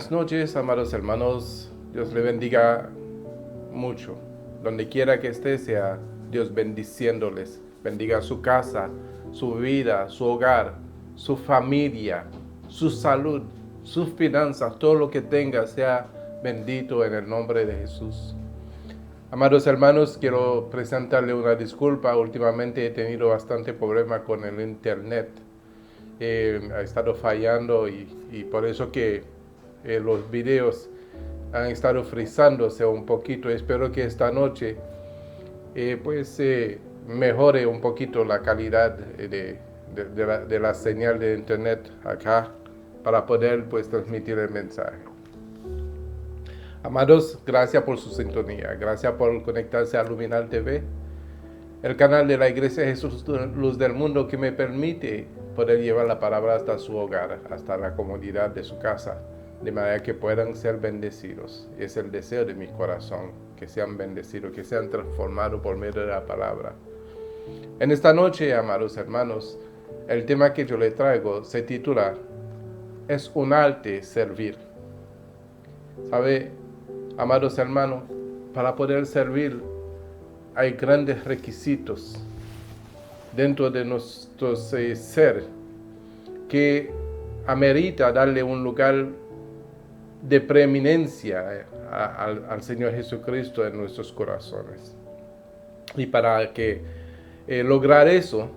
Buenas noches, amados hermanos. Dios le bendiga mucho. Donde quiera que esté, sea Dios bendiciéndoles. Bendiga su casa, su vida, su hogar, su familia, su salud, sus finanzas, todo lo que tenga sea bendito en el nombre de Jesús. Amados hermanos, quiero presentarle una disculpa. Últimamente he tenido bastante problema con el internet. Ha estado fallando y por eso que los videos han estado frizándose un poquito. Espero que esta noche mejore un poquito la calidad de la señal de internet acá para poder transmitir el mensaje. Amados, gracias por su sintonía, gracias por conectarse a Luminal TV, el canal de la Iglesia Jesús Luz del Mundo, que me permite poder llevar la palabra hasta su hogar, hasta la comodidad de su casa, de manera que puedan ser bendecidos. Es el deseo de mi corazón, que sean bendecidos, que sean transformados por medio de la palabra. En esta noche, amados hermanos, el tema que yo le traigo se titula "Es un arte servir". ¿Sabe, amados hermanos? Para poder servir hay grandes requisitos dentro de nuestro ser que amerita darle un lugar de preeminencia al Señor Jesucristo en nuestros corazones. Y para que lograr eso,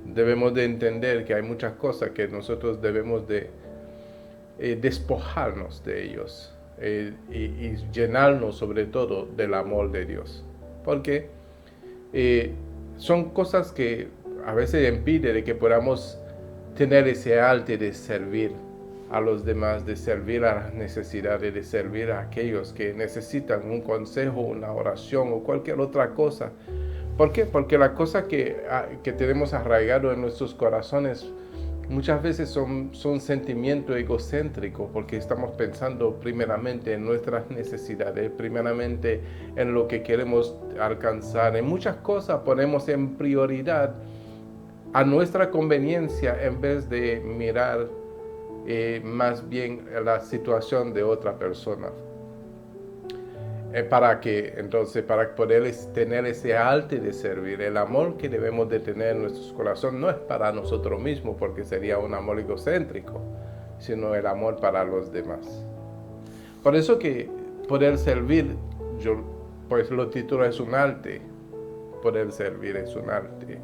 debemos de entender que hay muchas cosas que nosotros debemos de despojarnos de ellos y llenarnos sobre todo del amor de Dios. Porque son cosas que a veces impiden de que podamos tener ese arte de servir a los demás, de servir a las necesidades, de servir a aquellos que necesitan un consejo, una oración o cualquier otra cosa. ¿Por qué? Porque las cosas que tenemos arraigado en nuestros corazones muchas veces son sentimientos egocéntricos, porque estamos pensando primeramente en nuestras necesidades, primeramente en lo que queremos alcanzar. En muchas cosas ponemos en prioridad a nuestra conveniencia en vez de mirar más bien la situación de otra persona. Para poder tener ese arte de servir, el amor que debemos de tener en nuestros corazones no es para nosotros mismos, porque sería un amor egocéntrico, sino el amor para los demás. Por eso que poder servir, yo lo titulo es un arte. Poder servir es un arte,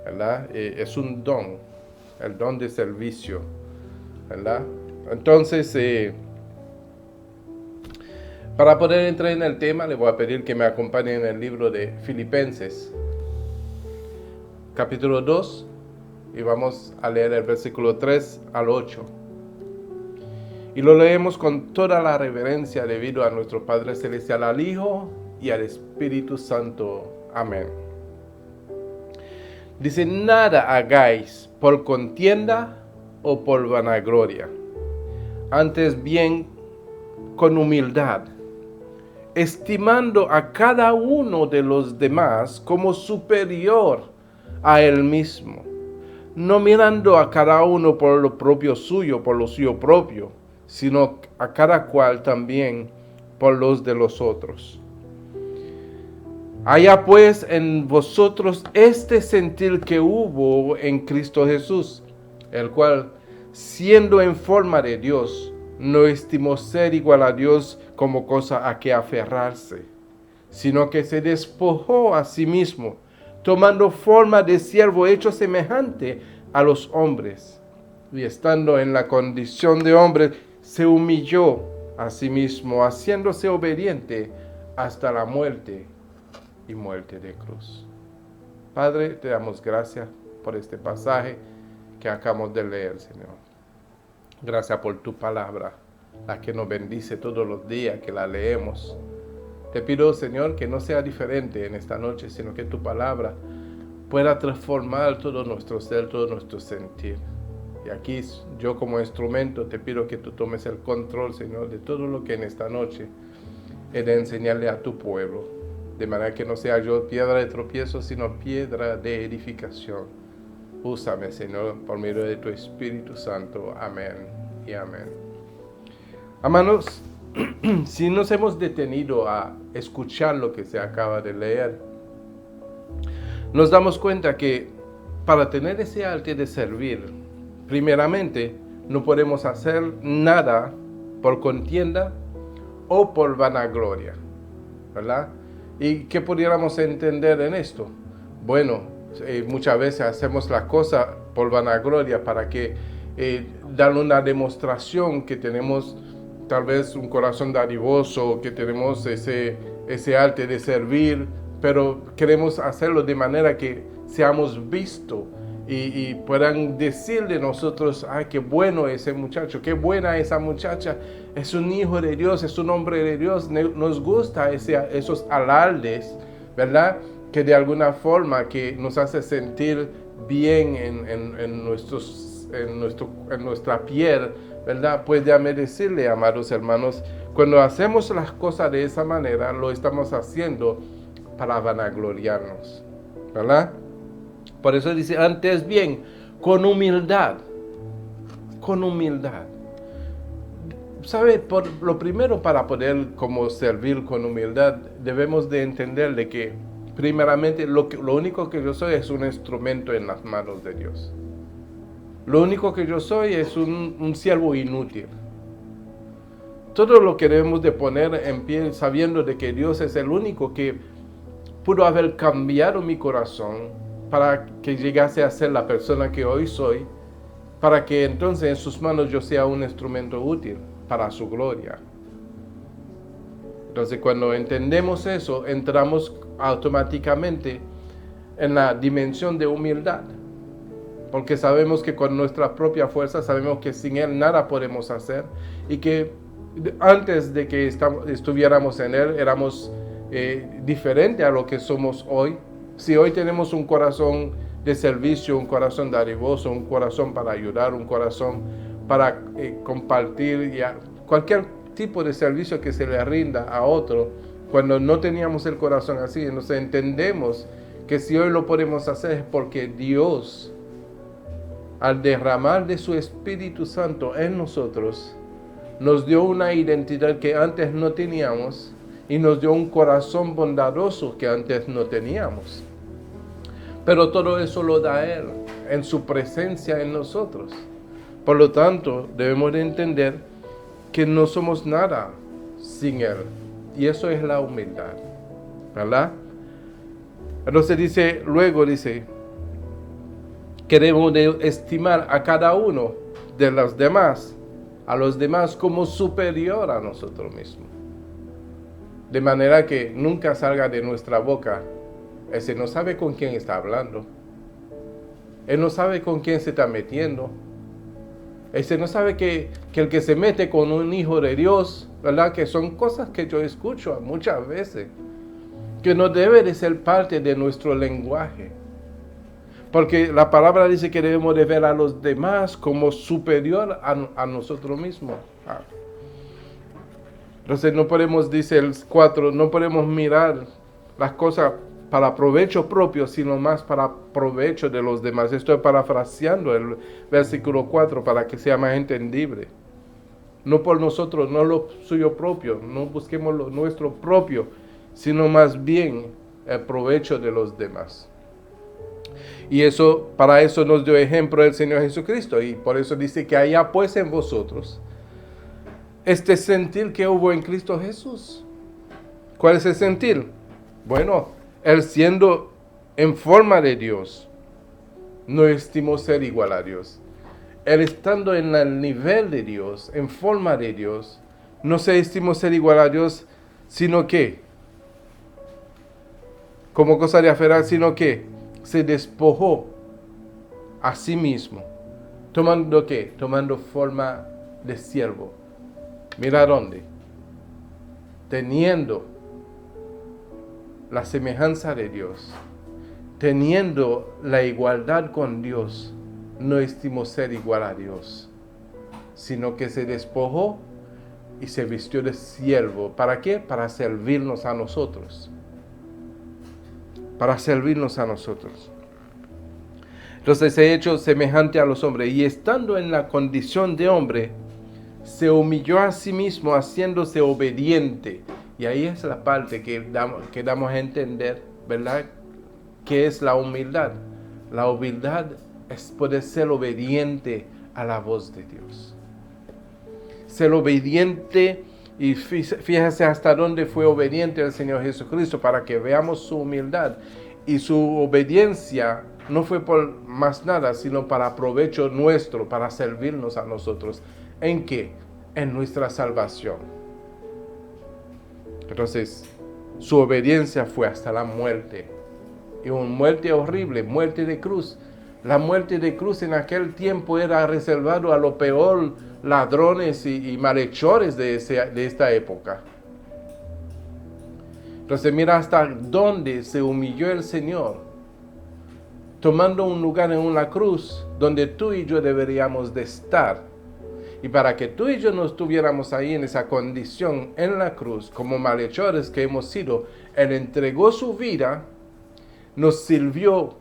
¿verdad? Es un don, el don de servicio, ¿verdad? Entonces, para poder entrar en el tema, le voy a pedir que me acompañen en el libro de Filipenses, capítulo 2, y vamos a leer el versículo 3 al 8. Y lo leemos con toda la reverencia debido a nuestro Padre Celestial, al Hijo y al Espíritu Santo. Amén. Dice: nada hagáis por contienda o por vanagloria, antes bien con humildad, estimando a cada uno de los demás como superior a él mismo, no mirando a cada uno por lo propio suyo, por lo suyo propio, sino a cada cual también por los de los otros. Haya pues en vosotros este sentir que hubo en Cristo Jesús, el cual, siendo en forma de Dios, no estimó ser igual a Dios como cosa a que aferrarse, sino que se despojó a sí mismo, tomando forma de siervo, hecho semejante a los hombres, y estando en la condición de hombre, se humilló a sí mismo, haciéndose obediente hasta la muerte y muerte de cruz. Padre, te damos gracias por este pasaje que acabamos de leer, Señor. Gracias por tu palabra, la que nos bendice todos los días que la leemos. Te pido, Señor, que no sea diferente en esta noche, sino que tu palabra pueda transformar todo nuestro ser, todo nuestro sentir. Y aquí yo, como instrumento, te pido que tú tomes el control, Señor, de todo lo que en esta noche he de enseñarle a tu pueblo, de manera que no sea yo piedra de tropiezo, sino piedra de edificación. Úsame, Señor, por medio de tu Espíritu Santo. Amén y amén. Hermanos, si nos hemos detenido a escuchar lo que se acaba de leer, nos damos cuenta que para tener ese arte de servir, primeramente, no podemos hacer nada por contienda o por vanagloria, ¿verdad? ¿Y qué pudiéramos entender en esto? Bueno, muchas veces hacemos las cosas por vanagloria para que dar una demostración que tenemos tal vez un corazón dadivoso, que tenemos ese arte de servir, pero queremos hacerlo de manera que seamos vistos y puedan decir de nosotros, ay, qué bueno ese muchacho, qué buena esa muchacha, es un hijo de Dios, es un hombre de Dios. Nos gusta esos alardes, ¿verdad? Que de alguna forma que nos hace sentir bien en nuestra piel, ¿verdad? Pues déjame decirle, amados hermanos, cuando hacemos las cosas de esa manera, lo estamos haciendo para vanagloriarnos, ¿verdad? Por eso dice, antes bien, con humildad. Con humildad. ¿Sabe? Lo primero para poder como servir con humildad, debemos de entender de que primeramente lo único que yo soy es un instrumento en las manos de Dios. Lo único que yo soy es un siervo inútil. Todo lo que debemos de poner en pie sabiendo de que Dios es el único que pudo haber cambiado mi corazón para que llegase a ser la persona que hoy soy, para que entonces en sus manos yo sea un instrumento útil para su gloria. Entonces cuando entendemos eso, entramos automáticamente en la dimensión de humildad, porque sabemos que con nuestra propia fuerza, sabemos que sin Él nada podemos hacer, y que antes de que estuviéramos en Él, éramos diferentes a lo que somos hoy. Si hoy tenemos un corazón de servicio, un corazón dadivoso, un corazón para ayudar, un corazón para compartir, cualquier tipo de servicio que se le rinda a otro, cuando no teníamos el corazón así, entonces entendemos que si hoy lo podemos hacer es porque Dios, al derramar de su Espíritu Santo en nosotros, nos dio una identidad que antes no teníamos y nos dio un corazón bondadoso que antes no teníamos. Pero todo eso lo da Él en su presencia en nosotros. Por lo tanto, debemos de entender que no somos nada sin Él. Y eso es la humildad, ¿verdad? Entonces luego dice, que debemos de estimar a cada uno de los demás, a los demás como superior a nosotros mismos. De manera que nunca salga de nuestra boca, ese no sabe con quién está hablando. Él no sabe con quién se está metiendo. Ese no sabe que el que se mete con un hijo de Dios, ¿verdad? Que son cosas que yo escucho muchas veces, que no debe de ser parte de nuestro lenguaje. Porque la palabra dice que debemos de ver a los demás como superior a nosotros mismos. Entonces no podemos, dice el 4, no podemos mirar las cosas para provecho propio, sino más para provecho de los demás. Estoy parafraseando el versículo 4 para que sea más entendible. No por nosotros, no lo suyo propio, no busquemos lo nuestro propio, sino más bien el provecho de los demás. Y eso, para eso nos dio ejemplo el Señor Jesucristo, y por eso dice que haya pues en vosotros este sentir que hubo en Cristo Jesús. ¿Cuál es el sentir? Bueno, Él siendo en forma de Dios, no estimó ser igual a Dios. Él estando en el nivel de Dios, en forma de Dios, no se estimó ser igual a Dios, sino que, como cosa de aferrar, sino que se despojó a sí mismo. ¿Tomando qué? Tomando forma de siervo. Mira dónde. Teniendo la semejanza de Dios, teniendo la igualdad con Dios, no estimó ser igual a Dios, sino que se despojó y se vistió de siervo. ¿Para qué? Para servirnos a nosotros. Para servirnos a nosotros. Entonces se ha hecho semejante a los hombres, y estando en la condición de hombre, se humilló a sí mismo haciéndose obediente. Y ahí es la parte que damos a entender, ¿verdad? ¿Qué es la humildad? La humildad es poder ser obediente a la voz de Dios. Ser obediente, y fíjese hasta dónde fue obediente el Señor Jesucristo para que veamos su humildad. Y su obediencia no fue por más nada, sino para provecho nuestro, para servirnos a nosotros. ¿En qué? En nuestra salvación. Entonces, su obediencia fue hasta la muerte. Y una muerte horrible, muerte de cruz. La muerte de cruz en aquel tiempo era reservado a lo peor, ladrones y malhechores de esta época. Entonces mira hasta dónde se humilló el Señor, tomando un lugar en una cruz donde tú y yo deberíamos de estar. Y para que tú y yo no estuviéramos ahí en esa condición en la cruz, como malhechores que hemos sido, Él entregó su vida, nos sirvió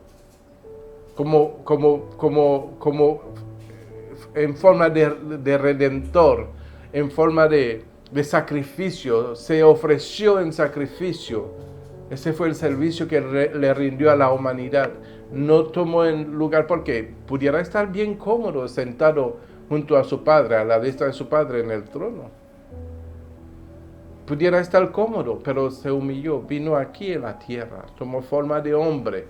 como en forma de redentor, en forma de sacrificio, se ofreció en sacrificio. Ese fue el servicio que le rindió a la humanidad. No tomó en lugar porque pudiera estar bien cómodo sentado junto a su Padre, a la diestra de su Padre en el trono. Pudiera estar cómodo, pero se humilló, vino aquí en la tierra, tomó forma de hombre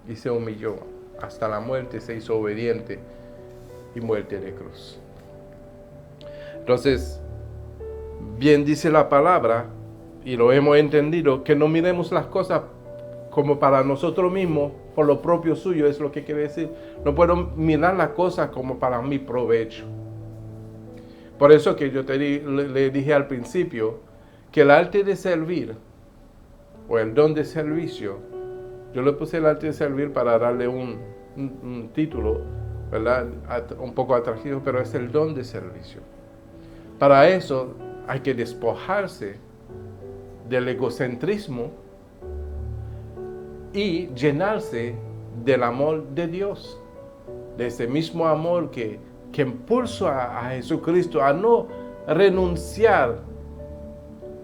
y se humilló. Hasta la muerte se hizo obediente y muerte de cruz. Entonces, bien dice la palabra, y lo hemos entendido, que no miremos las cosas como para nosotros mismos, por lo propio suyo, es lo que quiere decir. No puedo mirar las cosas como para mi provecho. Por eso que yo le dije al principio, que el arte de servir, o el don de servicio, yo le puse el arte de servir para darle un título, ¿verdad? Un poco atractivo, pero es el don de servicio. Para eso hay que despojarse del egocentrismo y llenarse del amor de Dios, de ese mismo amor que impulsa a Jesucristo a no renunciar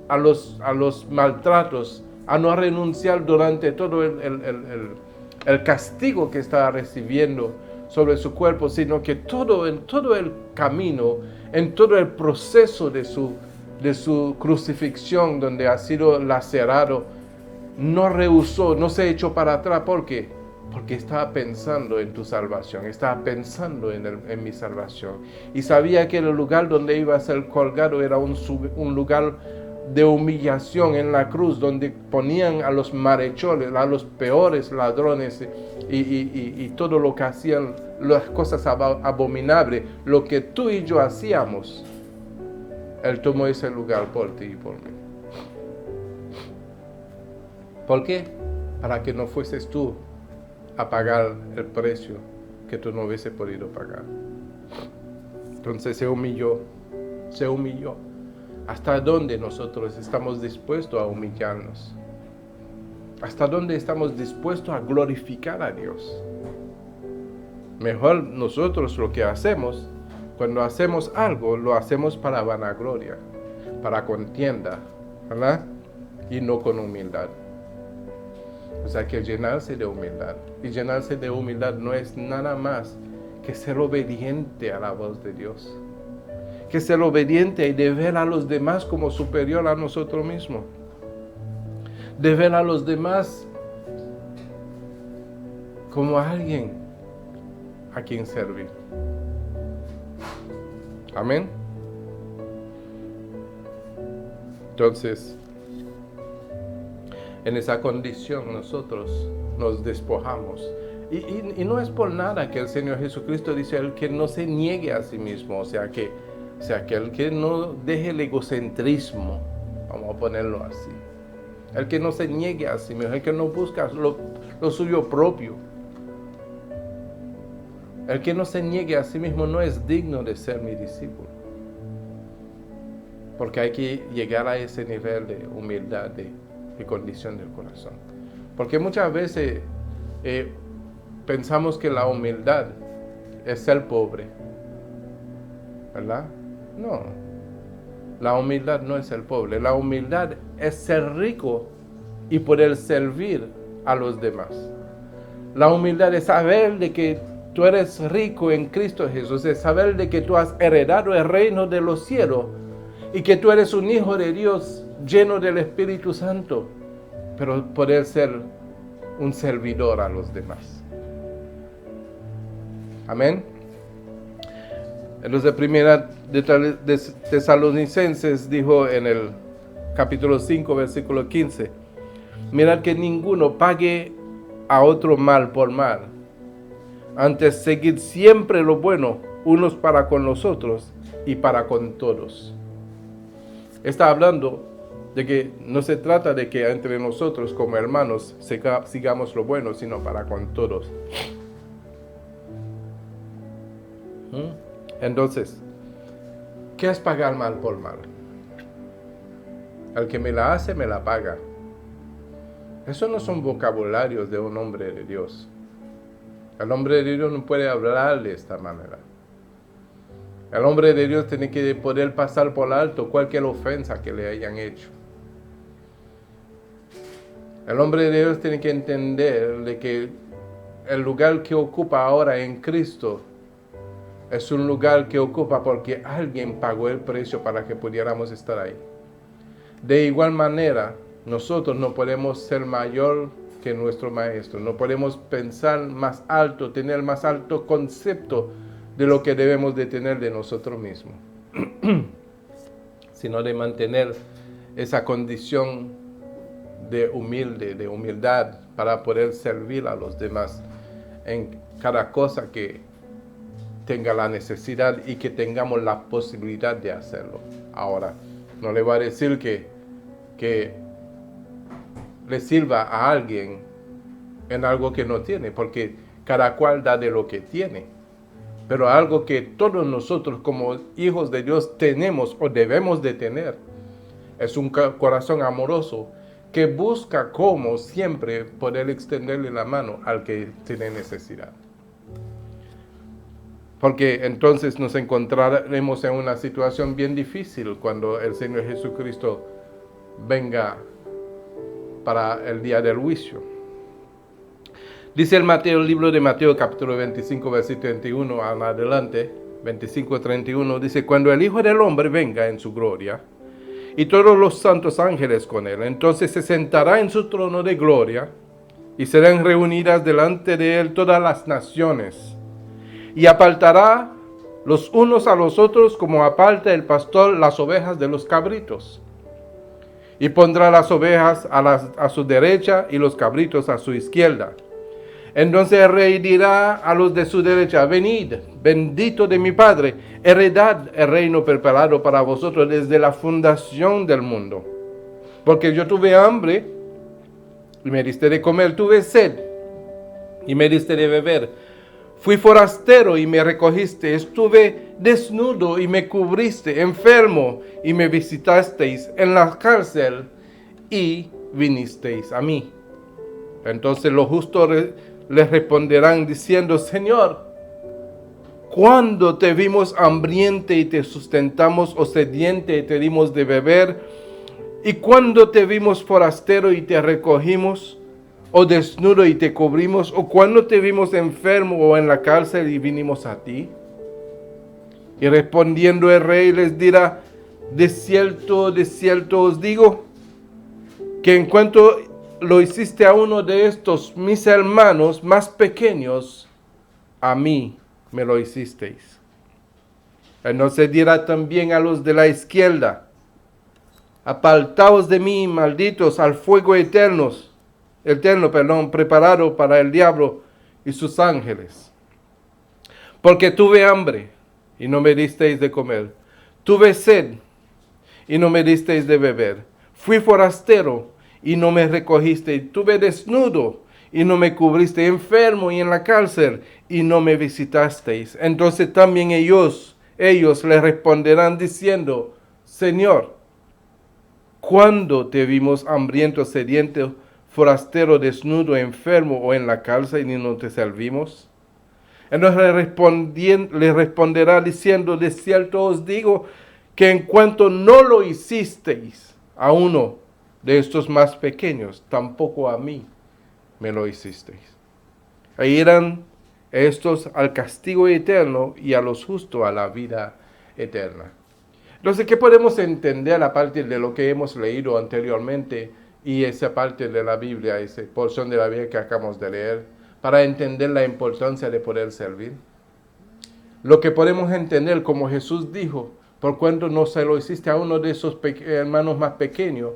a los maltratos, a no renunciar durante todo el castigo que estaba recibiendo sobre su cuerpo, sino que en todo el camino, en todo el proceso de su crucifixión, donde ha sido lacerado, no rehusó, no se echó para atrás. ¿Por qué? Porque estaba pensando en tu salvación, estaba pensando en mi salvación. Y sabía que el lugar donde iba a ser colgado era un lugar de humillación en la cruz, donde ponían a los malhechores, a los peores ladrones y todo lo que hacían, las cosas abominables, lo que tú y yo hacíamos. Él tomó ese lugar por ti y por mí. ¿Por qué? Para que no fueses tú a pagar el precio que tú no hubiese podido pagar. Entonces se humilló. ¿Hasta dónde nosotros estamos dispuestos a humillarnos? ¿Hasta dónde estamos dispuestos a glorificar a Dios? Mejor nosotros lo que hacemos, cuando hacemos algo, lo hacemos para vanagloria, para contienda, ¿verdad? Y no con humildad. O sea, que llenarse de humildad. Y llenarse de humildad no es nada más que ser obediente a la voz de Dios. Que ser obediente y de ver a los demás como superior a nosotros mismos. De ver a los demás como alguien a quien servir. Amén. Entonces, en esa condición nosotros nos despojamos. Y no es por nada que el Señor Jesucristo dice el que no se niegue a sí mismo, o sea que el que no deje el egocentrismo, vamos a ponerlo así. El que no se niegue a sí mismo, el que no busca lo suyo propio. El que no se niegue a sí mismo no es digno de ser mi discípulo. Porque hay que llegar a ese nivel de humildad, de condición del corazón. Porque muchas veces pensamos que la humildad es ser pobre, ¿verdad? No, la humildad no es ser pobre. La humildad es ser rico y poder servir a los demás. La humildad es saber de que tú eres rico en Cristo Jesús, es saber de que tú has heredado el reino de los cielos y que tú eres un hijo de Dios lleno del Espíritu Santo, pero poder ser un servidor a los demás. Amén. Entonces, primera de Tesalonicenses dijo en el capítulo 5, versículo 15, mirad que ninguno pague a otro mal por mal. Antes, seguid siempre lo bueno, unos para con los otros y para con todos. Está hablando de que no se trata de que entre nosotros como hermanos sigamos lo bueno, sino para con todos. Entonces, ¿qué es pagar mal por mal? El que me la hace, me la paga. Eso no son vocabularios de un hombre de Dios. El hombre de Dios no puede hablar de esta manera. El hombre de Dios tiene que poder pasar por alto cualquier ofensa que le hayan hecho. El hombre de Dios tiene que entender de que el lugar que ocupa ahora en Cristo es un lugar que ocupa porque alguien pagó el precio para que pudiéramos estar ahí. De igual manera, nosotros no podemos ser mayor que nuestro Maestro. No podemos pensar más alto, tener más alto concepto de lo que debemos de tener de nosotros mismos, sino de mantener esa condición de humildad para poder servir a los demás en cada cosa que tenga la necesidad y que tengamos la posibilidad de hacerlo. Ahora, no le voy a decir que le sirva a alguien en algo que no tiene, porque cada cual da de lo que tiene. Pero algo que todos nosotros como hijos de Dios tenemos o debemos de tener es un corazón amoroso que busca como siempre poder extenderle la mano al que tiene necesidad. Porque entonces nos encontraremos en una situación bien difícil cuando el Señor Jesucristo venga para el día del juicio. Dice el libro de Mateo capítulo 25, versículo 31 en adelante, 25-31, dice, cuando el Hijo del Hombre venga en su gloria, y todos los santos ángeles con él, entonces se sentará en su trono de gloria, y serán reunidas delante de él todas las naciones, y apartará los unos a los otros como aparta el pastor las ovejas de los cabritos. Y pondrá las ovejas a su derecha y los cabritos a su izquierda. Entonces el rey dirá a los de su derecha, venid, bendito de mi Padre, heredad el reino preparado para vosotros desde la fundación del mundo. Porque yo tuve hambre y me diste de comer, tuve sed y me diste de beber. Fui forastero y me recogiste, estuve desnudo y me cubriste, enfermo y me visitasteis, en la cárcel y vinisteis a mí. Entonces los justos les responderán diciendo, Señor, ¿cuándo te vimos hambriente y te sustentamos o sediente y te dimos de beber? ¿Y cuándo te vimos forastero y te recogimos? ¿O desnudo y te cubrimos? ¿O cuándo te vimos enfermo o en la cárcel y vinimos a ti? Y respondiendo el rey les dirá, de cierto os digo, que en cuanto lo hiciste a uno de estos mis hermanos más pequeños, a mí me lo hicisteis. Entonces dirá también a los de la izquierda, apartaos de mí, malditos, al fuego eterno, preparado para el diablo y sus ángeles. Porque tuve hambre y no me disteis de comer, tuve sed y no me disteis de beber, fui forastero y no me recogiste, tuve desnudo y no me cubriste, enfermo y en la cárcel y no me visitasteis. Entonces también ellos le responderán diciendo, Señor, ¿cuándo te vimos hambriento, sediento, forastero, desnudo, enfermo o en la cárcel y no te servimos? Entonces le responderá diciendo, de cierto os digo, que en cuanto no lo hicisteis a uno de estos más pequeños, tampoco a mí me lo hicisteis. Ahí irán estos al castigo eterno y a los justos a la vida eterna. Entonces, ¿qué podemos entender aparte de lo que hemos leído anteriormente y esa parte de la Biblia, esa porción de la Biblia que acabamos de leer, para entender la importancia de poder servir? Lo que podemos entender, como Jesús dijo, por cuanto no se lo hiciste a uno de esos hermanos más pequeños,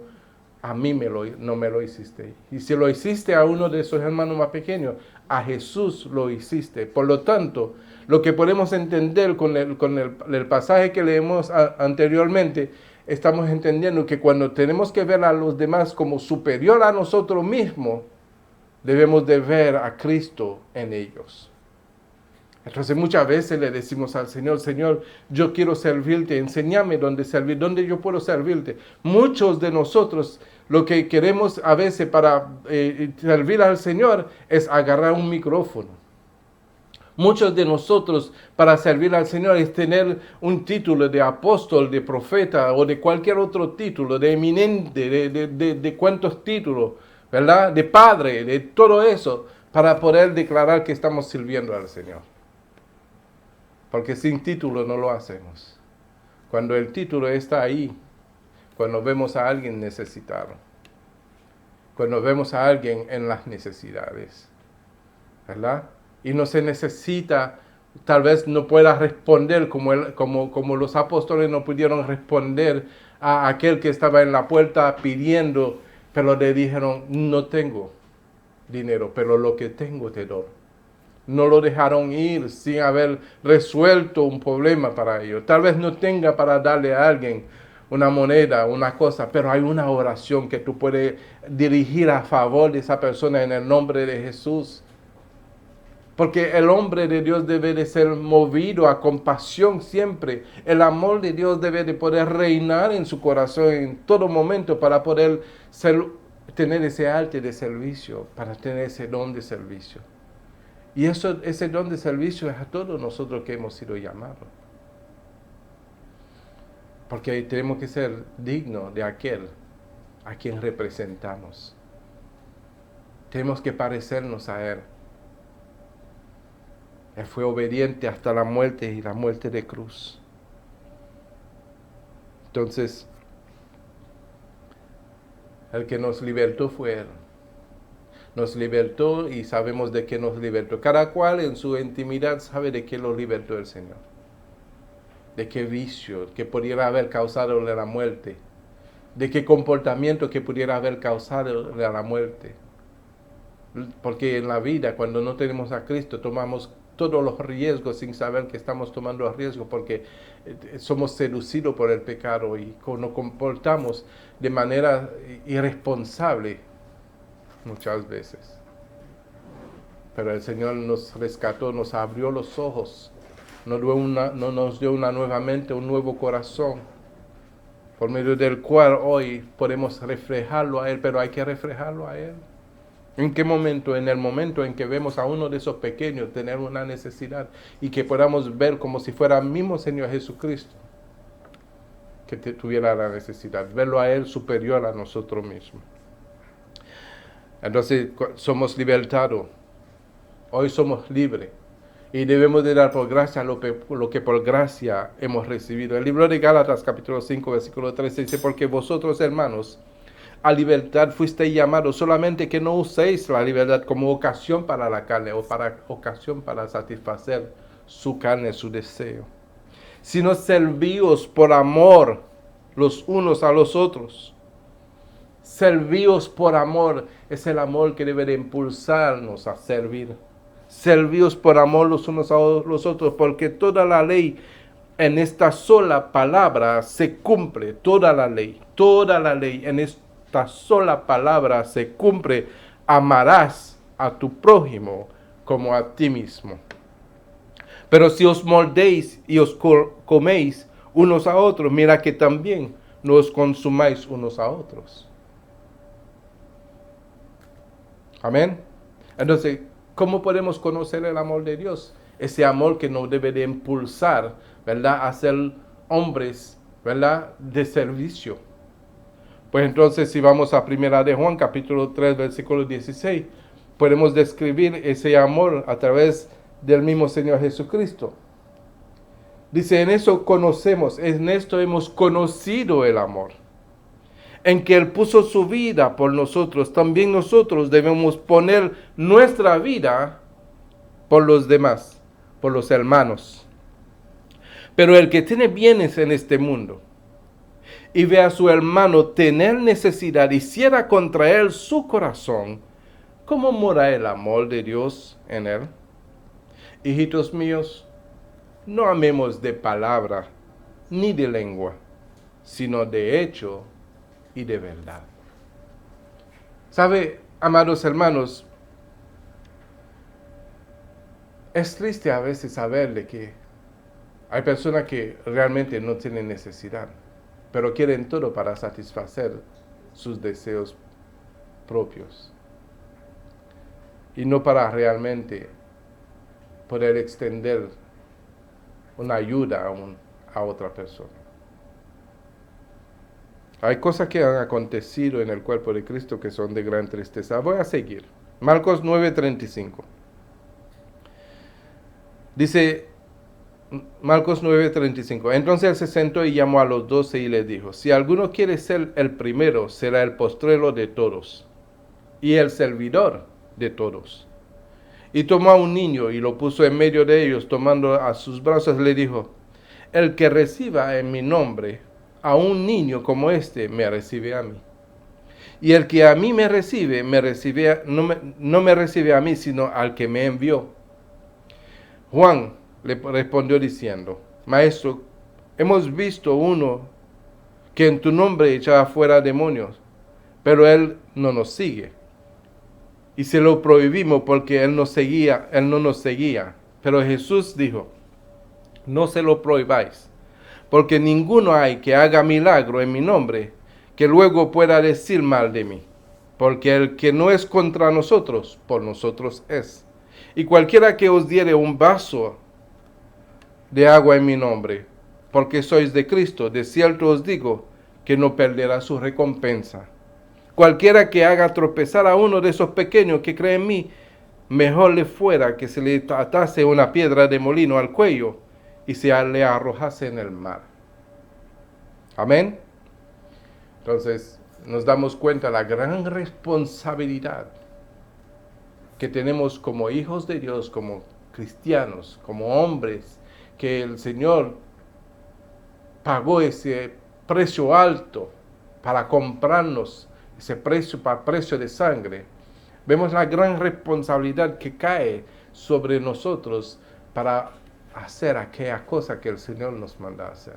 a mí no me lo hiciste. Y si lo hiciste a uno de esos hermanos más pequeños, a Jesús lo hiciste. Por lo tanto, lo que podemos entender con el pasaje que leemos anteriormente, estamos entendiendo que cuando tenemos que ver a los demás como superior a nosotros mismos, debemos de ver a Cristo en ellos. Entonces muchas veces le decimos al Señor, Señor, yo quiero servirte, enséñame dónde servir, dónde yo puedo servirte. Muchos de nosotros lo que queremos a veces para servir al Señor es agarrar un micrófono. Muchos de nosotros para servir al Señor es tener un título de apóstol, de profeta o de cualquier otro título, de eminente, de cuántos títulos, ¿verdad? De padre, de todo eso, para poder declarar que estamos sirviendo al Señor. Porque sin título no lo hacemos. Cuando el título está ahí, cuando vemos a alguien necesitado, cuando vemos a alguien en las necesidades, ¿verdad? Y no se necesita, tal vez no pueda responder como los apóstoles no pudieron responder a aquel que estaba en la puerta pidiendo, pero le dijeron, no tengo dinero, pero lo que tengo te doy. No lo dejaron ir sin haber resuelto un problema para ellos. Tal vez no tenga para darle a alguien una moneda, una cosa, pero hay una oración que tú puedes dirigir a favor de esa persona en el nombre de Jesús. Porque el hombre de Dios debe de ser movido a compasión siempre. El amor de Dios debe de poder reinar en su corazón en todo momento para poder tener ese arte de servicio, para tener ese don de servicio. Y ese don de servicio es a todos nosotros que hemos sido llamados. Porque tenemos que ser dignos de aquel a quien representamos. Tenemos que parecernos a Él. Él fue obediente hasta la muerte y la muerte de cruz. Entonces, el que nos libertó fue Él. Nos libertó y sabemos de qué nos libertó. Cada cual en su intimidad sabe de qué lo libertó el Señor. De qué vicio que pudiera haber causado la muerte. De qué comportamiento que pudiera haber causado la muerte. Porque en la vida, cuando no tenemos a Cristo, tomamos todos los riesgos sin saber que estamos tomando los riesgos porque somos seducidos por el pecado y nos comportamos de manera irresponsable muchas veces. Pero el Señor nos rescató, nos abrió los ojos, nos dio una nuevamente un nuevo corazón, por medio del cual hoy podemos reflejarlo a Él, pero hay que reflejarlo a Él. ¿En qué momento? En el momento en que vemos a uno de esos pequeños tener una necesidad y que podamos ver como si fuera el mismo Señor Jesucristo que tuviera la necesidad, verlo a Él superior a nosotros mismos. Entonces somos libertados, hoy somos libres y debemos de dar por gracia lo que por gracia hemos recibido. El libro de Gálatas capítulo 5 versículo 13 dice, porque vosotros hermanos, a libertad fuisteis llamados, solamente que no uséis la libertad como ocasión para la carne o para ocasión para satisfacer su carne, su deseo, sino servíos por amor los unos a los otros. Servíos por amor es el amor que debe de impulsarnos a servir. Servíos por amor los unos a los otros, porque toda la ley en esta sola palabra se cumple. Toda la ley en esta sola palabra se cumple. Amarás a tu prójimo como a ti mismo. Pero si os moldéis y os coméis unos a otros, mira que también no os consumáis unos a otros. Amén. Entonces, ¿cómo podemos conocer el amor de Dios? Ese amor que nos debe de impulsar, ¿verdad? A ser hombres ¿verdad? De servicio. Pues entonces si vamos a Primera de Juan, capítulo 3, versículo 16, podemos describir ese amor a través del mismo Señor Jesucristo. Dice, en eso conocemos, en esto hemos conocido el amor, en que Él puso su vida por nosotros. También nosotros debemos poner nuestra vida por los demás, por los hermanos. Pero el que tiene bienes en este mundo y ve a su hermano tener necesidad y cierra contra él su corazón, ¿cómo mora el amor de Dios en él? Hijitos míos, no amemos de palabra ni de lengua, sino de hecho y de verdad. ¿Sabe, amados hermanos? Es triste a veces saber de que hay personas que realmente no tienen necesidad, pero quieren todo para satisfacer sus deseos propios y no para realmente poder extender una ayuda a otra persona. Hay cosas que han acontecido en el cuerpo de Cristo que son de gran tristeza. Voy a seguir. Marcos 9:35. Dice Marcos 9:35. Entonces él se sentó y llamó a los 12 y les dijo, si alguno quiere ser el primero, será el postrero de todos y el servidor de todos. Y tomó a un niño y lo puso en medio de ellos, tomando a sus brazos, le dijo, el que reciba en mi nombre a un niño como este, me recibe a mí. Y el que a mí me recibe, no me recibe a mí, sino al que me envió. Juan le respondió diciendo, Maestro, hemos visto uno que en tu nombre echaba fuera demonios, pero él no nos sigue. Y se lo prohibimos porque él no nos seguía. Pero Jesús dijo, no se lo prohibáis, porque ninguno hay que haga milagro en mi nombre, que luego pueda decir mal de mí. Porque el que no es contra nosotros, por nosotros es. Y cualquiera que os diere un vaso de agua en mi nombre, porque sois de Cristo, de cierto os digo, que no perderá su recompensa. Cualquiera que haga tropezar a uno de esos pequeños que creen en mí, mejor le fuera que se le atase una piedra de molino al cuello y se le arrojase en el mar. Amén. Entonces nos damos cuenta de la gran responsabilidad que tenemos como hijos de Dios, como cristianos, como hombres, que el Señor pagó ese precio alto para comprarnos, ese precio de sangre. Vemos la gran responsabilidad que cae sobre nosotros para hacer aquella cosa que el Señor nos manda a hacer.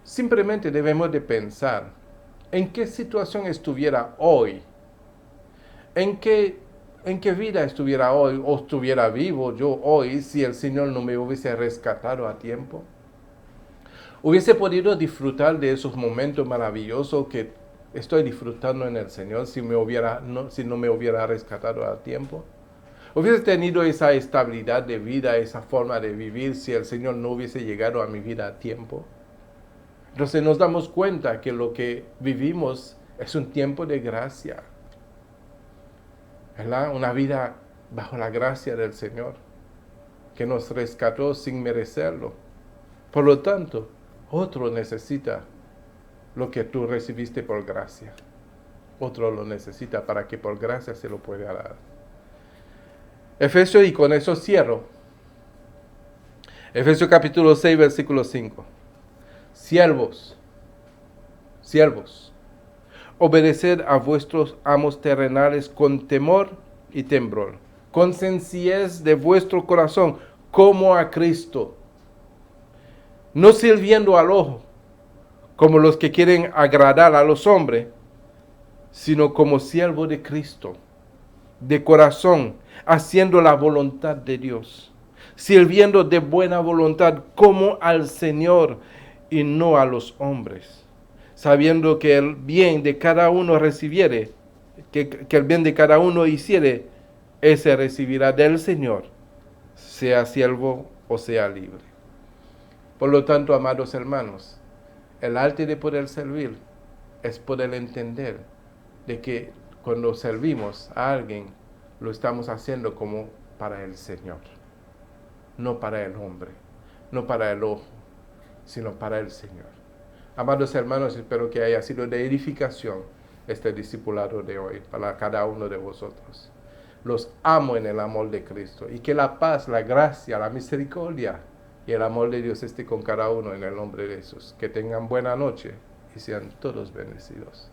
Simplemente debemos de pensar en qué situación estuviera hoy, en qué vida estuviera hoy o estuviera vivo yo hoy si el Señor no me hubiese rescatado a tiempo. Hubiese podido disfrutar de esos momentos maravillosos que estoy disfrutando en el Señor si no me hubiera rescatado a tiempo. Hubiese tenido esa estabilidad de vida, esa forma de vivir si el Señor no hubiese llegado a mi vida a tiempo. Entonces nos damos cuenta que lo que vivimos es un tiempo de gracia, ¿verdad? Una vida bajo la gracia del Señor, que nos rescató sin merecerlo. Por lo tanto, otro necesita lo que tú recibiste por gracia. Otro lo necesita para que por gracia se lo pueda dar. Efesios, y con eso cierro. Efesios capítulo 6, versículo 5. Siervos, obedeced a vuestros amos terrenales con temor y temblor, con sencillez de vuestro corazón, como a Cristo, no sirviendo al ojo, como los que quieren agradar a los hombres, sino como siervo de Cristo, de corazón, haciendo la voluntad de Dios, sirviendo de buena voluntad como al Señor y no a los hombres, sabiendo que el bien de cada uno recibiere, que el bien de cada uno hiciere, ese recibirá del Señor, sea siervo o sea libre. Por lo tanto, amados hermanos, el arte de poder servir es poder entender de que cuando servimos a alguien, lo estamos haciendo como para el Señor, no para el hombre, no para el ojo, sino para el Señor. Amados hermanos, espero que haya sido de edificación este discipulado de hoy para cada uno de vosotros. Los amo en el amor de Cristo y que la paz, la gracia, la misericordia y el amor de Dios esté con cada uno en el nombre de Jesús. Que tengan buena noche y sean todos bendecidos.